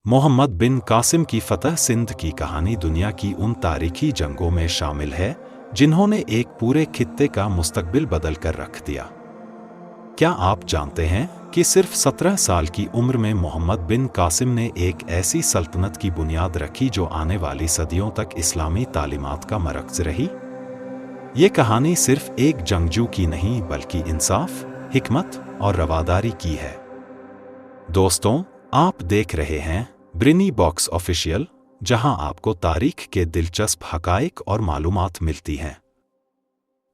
मोहम्मद बिन कासिम की फतह सिंध की कहानी दुनिया की उन तारीखी जंगों में शामिल है जिन्होंने एक पूरे खित्ते का मुस्तकबिल बदल कर रख दिया। क्या आप जानते हैं कि सिर्फ 17 साल की उम्र में मोहम्मद बिन कासिम ने एक ऐसी सल्तनत की बुनियाद रखी जो आने वाली सदियों तक इस्लामी तालीमात का मरकज़ रही? ये कहानी सिर्फ एक जंगजू की नहीं बल्कि इंसाफ, हिकमत और रवादारी की है। दोस्तों, आप देख रहे हैं ब्रिनी बॉक्स ऑफिशियल, जहां आपको तारीख के दिलचस्प हकाइक और मालूमात मिलती हैं।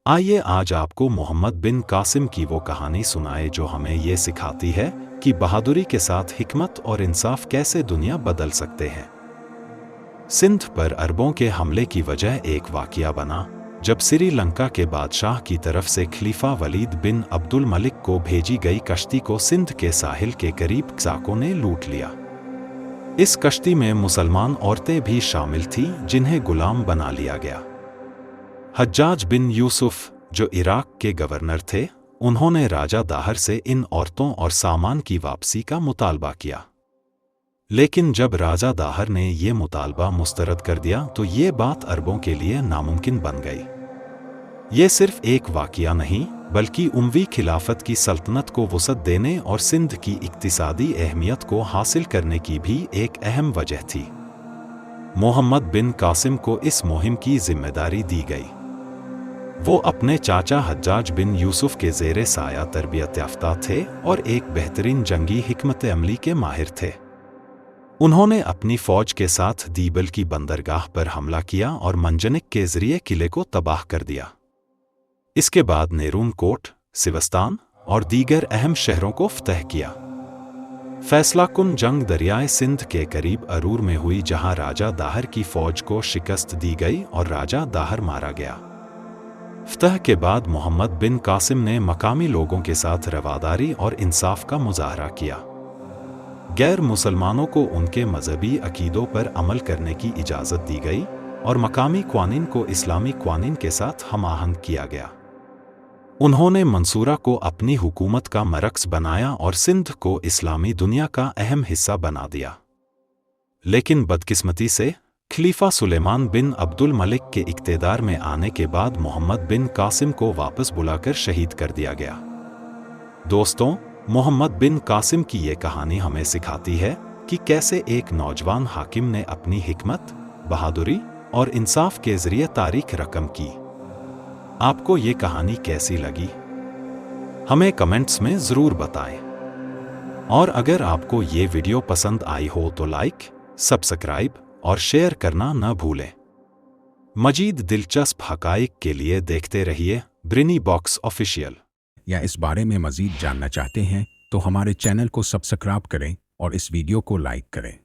आइए आज आपको मोहम्मद बिन कासिम की वो कहानी सुनाए जो हमें ये सिखाती है कि बहादुरी के साथ हिकमत और इंसाफ कैसे दुनिया बदल सकते हैं। सिंध पर अरबों के हमले की वजह एक वाक़या बना जब श्रीलंका के बादशाह की तरफ से खलीफा वलीद बिन अब्दुल मलिक को भेजी गई कश्ती को सिंध के साहिल के करीब क़ज़ाक़ों ने लूट लिया। इस कश्ती में मुसलमान औरतें भी शामिल थीं जिन्हें गुलाम बना लिया गया। हज्जाज बिन यूसुफ, जो इराक के गवर्नर थे, उन्होंने राजा दाहर से इन औरतों और सामान की वापसी का मुतालबा किया। लेकिन जब राजा दाहर ने ये मुतालबा मुस्तरद कर दिया तो ये बात अरबों के लिए नामुमकिन बन गई। ये सिर्फ एक वाक़या नहीं बल्कि उमवी खिलाफत की सल्तनत को वुसअत देने और सिंध की इक्तिसादी अहमियत को हासिल करने की भी एक अहम वजह थी। मोहम्मद बिन कासिम को इस मुहिम की जिम्मेदारी दी गई। वो अपने चाचा हज्जाज बिन यूसुफ के ज़ेरे साया तरबियत याफ्ता थे और एक बेहतरीन जंगी हिकमत अमली के माहिर थे। उन्होंने अपनी फ़ौज के साथ दीबल की बंदरगाह पर हमला किया और मंजनिक के ज़रिए किले को तबाह कर दिया। इसके बाद नेरून कोट, सिवस्तान और दीगर अहम शहरों को फ़तह किया। फैसला कुन जंग दरियाए सिंध के करीब अरूर में हुई, जहां राजा दाहर की फ़ौज को शिकस्त दी गई और राजा दाहर मारा गया। फ़तह के बाद मोहम्मद बिन कासिम ने मकामी लोगों के साथ रवादारी और इंसाफ का मुजाहरा किया। गैर मुसलमानों को उनके मजहबी अकीदों पर अमल करने की इजाज़त दी गई और मकामी क़वानीन को इस्लामी क़वानीन के साथ हमाहंग किया गया। उन्होंने मंसूरा को अपनी हुकूमत का मरकज़ बनाया और सिंध को इस्लामी दुनिया का अहम हिस्सा बना दिया। लेकिन बदकिस्मती से खलीफा सुलेमान बिन अब्दुल मलिक के इक़्तिदार में आने के बाद मोहम्मद बिन कासिम को वापस बुलाकर शहीद कर दिया गया। दोस्तों, मोहम्मद बिन कासिम की ये कहानी हमें सिखाती है कि कैसे एक नौजवान हाकिम ने अपनी हिकमत, बहादुरी और इंसाफ के ज़रिए तारीख रकम की। आपको ये कहानी कैसी लगी? हमें कमेंट्स में ज़रूर बताएं। और अगर आपको ये वीडियो पसंद आई हो तो लाइक, सब्सक्राइब और शेयर करना न भूलें। मजीद दिलचस्प हकाइक के लिए देखते रहिए ब्रिनी बॉक्स ऑफिशियल। या इस बारे में मजीद जानना चाहते हैं तो हमारे चैनल को सब्सक्राइब करें और इस वीडियो को लाइक करें।